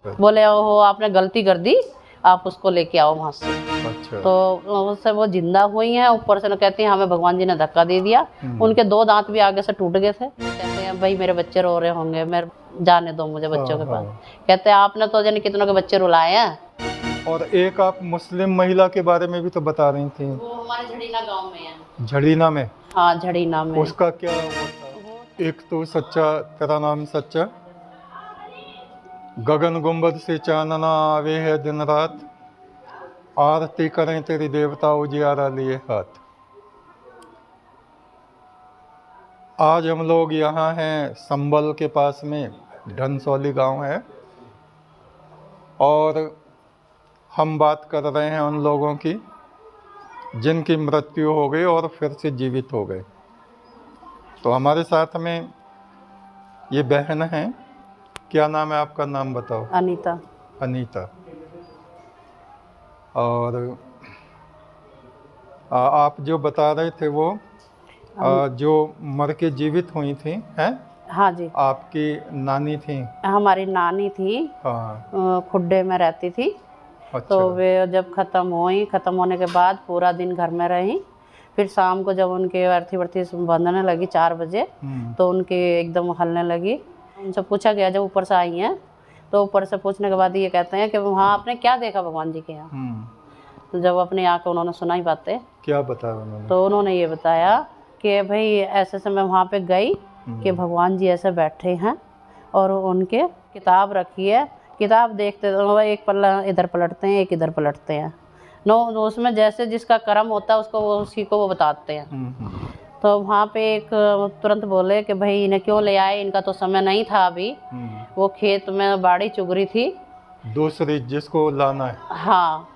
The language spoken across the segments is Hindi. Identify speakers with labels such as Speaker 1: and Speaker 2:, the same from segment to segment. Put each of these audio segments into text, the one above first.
Speaker 1: बोले हो आपने गलती कर दी, आप उसको लेके आओ वहाँ से।
Speaker 2: अच्छा।
Speaker 1: तो उससे वो जिंदा हुई हैं। ऊपर से कहती हैं हमें भगवान जी ने धक्का दे दिया। उनके 2 दांत भी आगे से टूट गए थे। कहते हैं भाई मेरे बच्चे रो रहे होंगे, मैं जाने दो मुझे बच्चों के पास। कहते हैं आपने तो जाने कितनों के बच्चे रुलाए हैं।
Speaker 2: और एक आप मुस्लिम महिला के बारे में भी तो बता रही थी।
Speaker 1: वो हमारे झड़ीना गांव में है।
Speaker 2: झड़ीना में?
Speaker 1: हाँ झड़ीना में।
Speaker 2: उसका क्या वो था? एक तो सच्चा, तेरा नाम सच्चा, गगन गुंबद से चानना आवे है दिन रात, आरती करें तेरी देवता उजियारा लिए हाथ। आज हम लोग यहाँ हैं संबल के पास में, ढनसौली गांव है, और हम बात कर रहे हैं उन लोगों की जिनकी मृत्यु हो गई और फिर से जीवित हो गए। तो हमारे साथ में ये बहन है। क्या नाम है आपका? नाम बताओ।
Speaker 1: अनीता।
Speaker 2: अनीता। और आप जो बता रहे थे वो जो मर के जीवित हुई थी, हैं?
Speaker 1: हाँ जी।
Speaker 2: आपकी नानी थी?
Speaker 1: हमारी नानी थी।
Speaker 2: हाँ।
Speaker 1: खुड्डे में रहती थी।
Speaker 2: अच्छा।
Speaker 1: तो वे जब ख़त्म होने के बाद पूरा दिन घर में रही। फिर शाम को जब उनके अर्थी वर्थी बंधने लगी 4 बजे, तो उनकी एकदम हलने लगी। उनसे पूछा गया जब ऊपर से आई हैं, तो ऊपर से पूछने के बाद ये कहते हैं कि वहाँ आपने क्या देखा भगवान जी के यहाँ? तो जब अपनी आँख उन्होंने सुनाई बातें।
Speaker 2: क्या बताया उन्होंने? तो
Speaker 1: उन्होंने ये बताया कि भाई ऐसे से मैं वहाँ पे गई कि भगवान जी ऐसे बैठे हैं और उनके किताब रखी है। किताब देखते एक पल्ला इधर पलटते हैं, एक इधर पलटते हैं। उसमें जैसे जिसका कर्म होता है उसको उसी को वो बताते हैं। तो वहाँ पे एक तुरंत बोले कि भाई इन्हें क्यों ले आए, इनका तो समय नहीं था अभी। वो खेत में बाड़ी चुग रही थी।
Speaker 2: दूसरी जिसको लाना है?
Speaker 1: हाँ,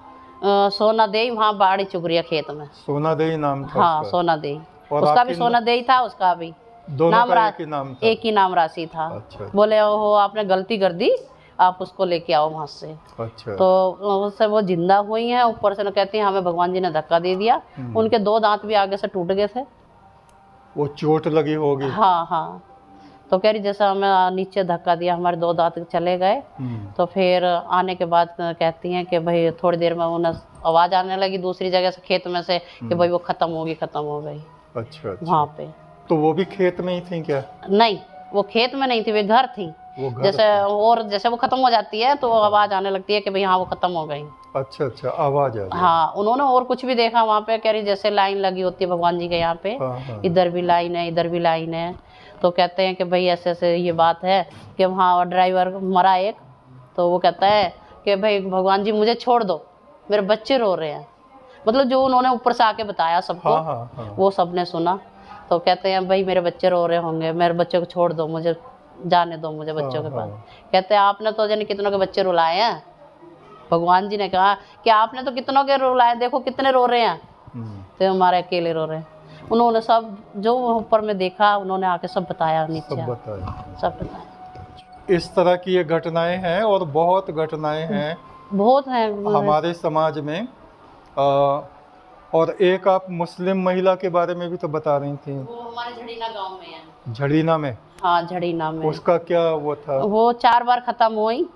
Speaker 1: सोना देई वहाँ बाड़ी चुग रही है खेत में।
Speaker 2: सोना देई नाम था?
Speaker 1: हाँ
Speaker 2: उसका?
Speaker 1: सोना देई। उसका भी सोना देई था, उसका भी
Speaker 2: दोनों का एक ही नाम था?
Speaker 1: एक ही नाम राशि था।
Speaker 2: अच्छा।
Speaker 1: बोले हो आपने गलती कर दी, आप उसको लेके आओ वहाँ से।
Speaker 2: अच्छा।
Speaker 1: तो उससे वो जिंदा हुई हैं। ऊपर से कहती हैं हमें भगवान जी ने धक्का दे दिया। उनके 2 दांत भी आगे से टूट गए थे।
Speaker 2: वो चोट लगी होगी?
Speaker 1: हाँ हाँ। तो कह रही जैसा हमें नीचे धक्का दिया, हमारे 2 दांत चले गए। तो फिर आने के बाद कहती हैं कि भाई थोड़ी देर में उन्हें आवाज़ आने लगी दूसरी जगह से, खेत में से, कि भाई वो ख़त्म हो गई।
Speaker 2: अच्छा।
Speaker 1: वहाँ पे।
Speaker 2: तो वो भी खेत में ही थी क्या?
Speaker 1: नहीं, वो खेत में नहीं थी, वे घर थी। जैसे वो खत्म हो जाती है तो आवाज आने लगती है कि भाई हाँ वो खत्म हो गई।
Speaker 2: अच्छा, आवाज आ रही है।
Speaker 1: हाँ, उन्होंने और कुछ भी देखा वहाँ पे। कह रही जैसे लाइन लगी होती है भगवान जी के यहाँ पे।
Speaker 2: हाँ।
Speaker 1: इधर भी लाइन है, इधर भी लाइन है। तो कहते हैं कि भाई ऐसे ऐसे ये बात है कि वहाँ ड्राइवर मरा एक। तो वो कहता है कि भाई भगवान जी मुझे छोड़ दो, मेरे बच्चे रो रहे हैं। मतलब जो उन्होंने ऊपर से आके बताया सबको।
Speaker 2: हाँ।
Speaker 1: वो सबने सुना। तो कहते हैं भाई मेरे बच्चे रो रहे होंगे, मेरे बच्चे को छोड़ दो, मुझे जाने दो मुझे बच्चों के पास। कहते हैं आपने तो जाने कितनों के बच्चे रुलाए हैं। भगवान जी ने कहा कि आपने तो कितनों के रुलाए, देखो कितने रो रहे हैं, तो हमारे अकेले रो रहे हैं। उन्होंने सब जो ऊपर में देखा उन्होंने आके सब बताया, नीचे सब बताया।
Speaker 2: इस तरह की ये घटनाएं हैं और बहुत घटनाएं हैं,
Speaker 1: बहुत हैं
Speaker 2: हमारे समाज में। और एक आप मुस्लिम महिला के बारे में भी तो बता रही थी।
Speaker 1: वो हमारे झड़ीना गांव में है।
Speaker 2: झड़ीना में?
Speaker 1: हाँ झड़ीना में।
Speaker 2: उसका क्या वो था? वो
Speaker 1: 4 बार खत्म हुई।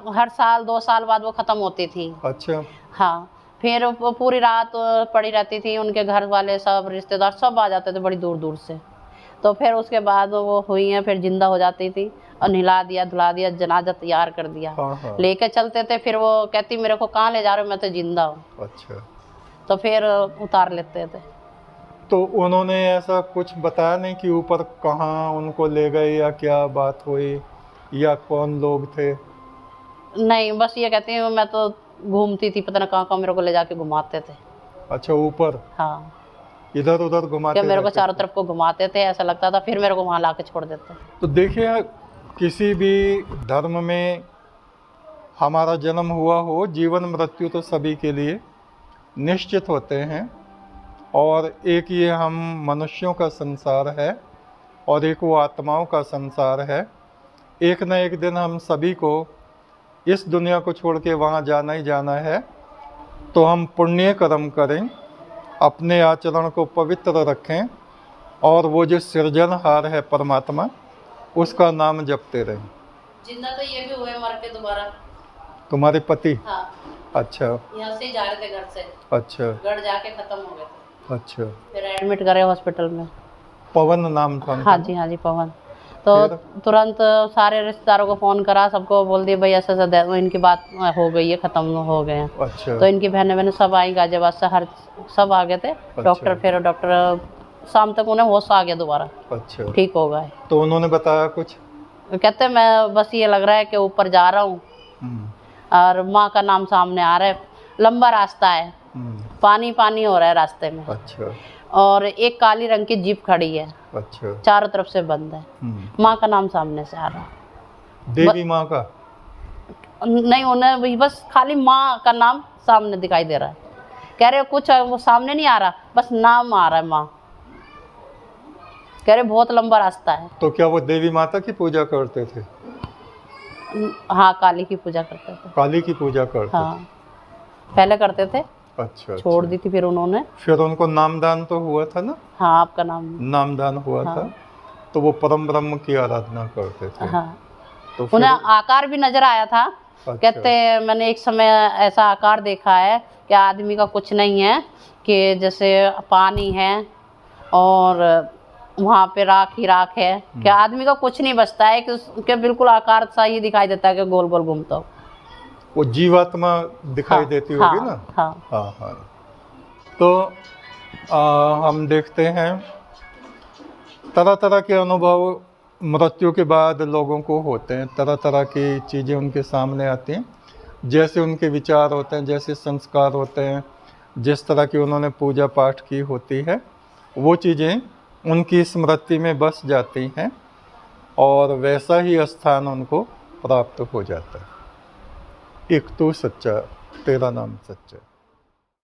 Speaker 1: हर साल 2 साल बाद वो खत्म होती थी।
Speaker 2: अच्छा।
Speaker 1: हाँ, फिर वो पूरी रात पड़ी रहती थी। उनके घर वाले सब रिश्तेदार सब आ जाते थे बड़ी दूर दूर से। तो फिर उसके बाद वो हुई हैं, फिर जिंदा हो जाती थी और नहला दिया धुला दिया, जनाजा तैयार कर दिया।
Speaker 2: हाँ।
Speaker 1: लेके चलते थे। फिर वो कहती मेरे को कहाँ ले जा रहे हो, मैं तो जिंदा हूँ।
Speaker 2: अच्छा।
Speaker 1: तो फिर उतार लेते थे।
Speaker 2: तो उन्होंने ऐसा कुछ बताया नहीं कि ऊपर कहाँ उनको ले गए या क्या बात हुई या कौन लोग थे?
Speaker 1: नहीं, बस ये कहती हूँ मैं तो घूमती थी, पता ना कहाँ मेरे को ले जाके घुमाते थे।
Speaker 2: अच्छा, ऊपर?
Speaker 1: हाँ,
Speaker 2: इधर उधर घुमाते?
Speaker 1: मेरे को चारों तरफ को घुमाते थे, ऐसा लगता था। फिर मेरे को वहाँ ला के छोड़ देते।
Speaker 2: तो देखिए, किसी भी धर्म में हमारा जन्म हुआ हो, जीवन मृत्यु तो सभी के लिए निश्चित होते हैं। और एक ये हम मनुष्यों का संसार है और एक वो आत्माओं का संसार है। एक न एक दिन हम सभी को इस दुनिया को छोड़ के वहाँ जाना ही जाना है। तो हम पुण्य कर्म करें, अपने आचरण को पवित्र रखें और वो जो सृजनहार है परमात्मा, उसका नाम जपते रहें।
Speaker 1: जिंदा तो ये भी हुए, मर के दोबारा।
Speaker 2: तुम्हारे पति?
Speaker 1: हाँ।
Speaker 2: अच्छा।
Speaker 1: यहाँ से जा रहे थे घर से।
Speaker 2: अच्छा।
Speaker 1: गढ़ जाके खत्म हो गए थे।
Speaker 2: अच्छा।
Speaker 1: फिर एडमिट करे हॉस्पिटल में।
Speaker 2: पवन नाम था उनका?
Speaker 1: हाँ जी पवन। तो तुरंत सारे रिश्तेदारों को फोन करा, सबको बोल दिया भाई ऐसा ऐसा इनकी बात हो गई है, खत्म हो गए हैं।
Speaker 2: अच्छा।
Speaker 1: तो इनकी बहनें सब आई गाजियाबाद से, हर सब आ गए थे।
Speaker 2: अच्छा।
Speaker 1: डॉक्टर शाम तक उन्हें होश आ गया दोबारा।
Speaker 2: अच्छा।
Speaker 1: ठीक हो गए।
Speaker 2: तो उन्होंने बताया कुछ?
Speaker 1: कहते मैं बस ये लग रहा है कि ऊपर जा रहा हूँ और माँ का नाम सामने आ रहा है, लंबा रास्ता है, पानी पानी हो रहा है रास्ते में।
Speaker 2: अच्छा।
Speaker 1: और एक काली रंग की जीप खड़ी है।
Speaker 2: अच्छा।
Speaker 1: चारों तरफ से बंद है। माँ का नाम सामने से आ रहा है।
Speaker 2: देवी माँ का
Speaker 1: नहीं, उन्हें बस खाली माँ का नाम सामने दिखाई दे रहा है। कह रहे कुछ वो सामने नहीं आ रहा, बस नाम आ रहा है माँ। कह रहे बहुत लंबा रास्ता है।
Speaker 2: तो क्या वो देवी माता की पूजा करते थे?
Speaker 1: हाँ, काली की पूजा करते थे।
Speaker 2: काली की पूजा करते
Speaker 1: हाँ, पहले करते थे।
Speaker 2: अच्छा।
Speaker 1: छोड़ दी थी फिर उन्होंने।
Speaker 2: फिर उनको नामदान तो हुआ था ना?
Speaker 1: हाँ, आपका नामदान
Speaker 2: हुआ
Speaker 1: हाँ।
Speaker 2: था। तो वो परम ब्रह्म की आराधना करते थे।
Speaker 1: हाँ।
Speaker 2: तो
Speaker 1: उन्हें आकार भी नजर आया था।
Speaker 2: अच्छा।
Speaker 1: कहते मैंने एक समय ऐसा आकार देखा है कि आदमी का कुछ नहीं है, कि जैसे पानी है और वहाँ पे राख ही राख है, कि आदमी का कुछ नहीं बचता है, कि उसके बिल्कुल आकार सा ही दिखाई देता है कि गोल गोल घूमता हो।
Speaker 2: वो जीवात्मा दिखाई देती होगी ना?
Speaker 1: हाँ।
Speaker 2: हाँ हाँ। तो हम देखते हैं तरह तरह के अनुभव मृत्यु के बाद लोगों को होते हैं, तरह तरह की चीज़ें उनके सामने आती हैं, जैसे उनके विचार होते हैं, जैसे संस्कार होते हैं, जिस तरह की उन्होंने पूजा पाठ की होती है, वो चीज़ें उनकी स्मृति में बस जाती हैं और वैसा ही स्थान उनको प्राप्त हो जाता है। एक तू सच्चा, तेरा नाम सच्चा।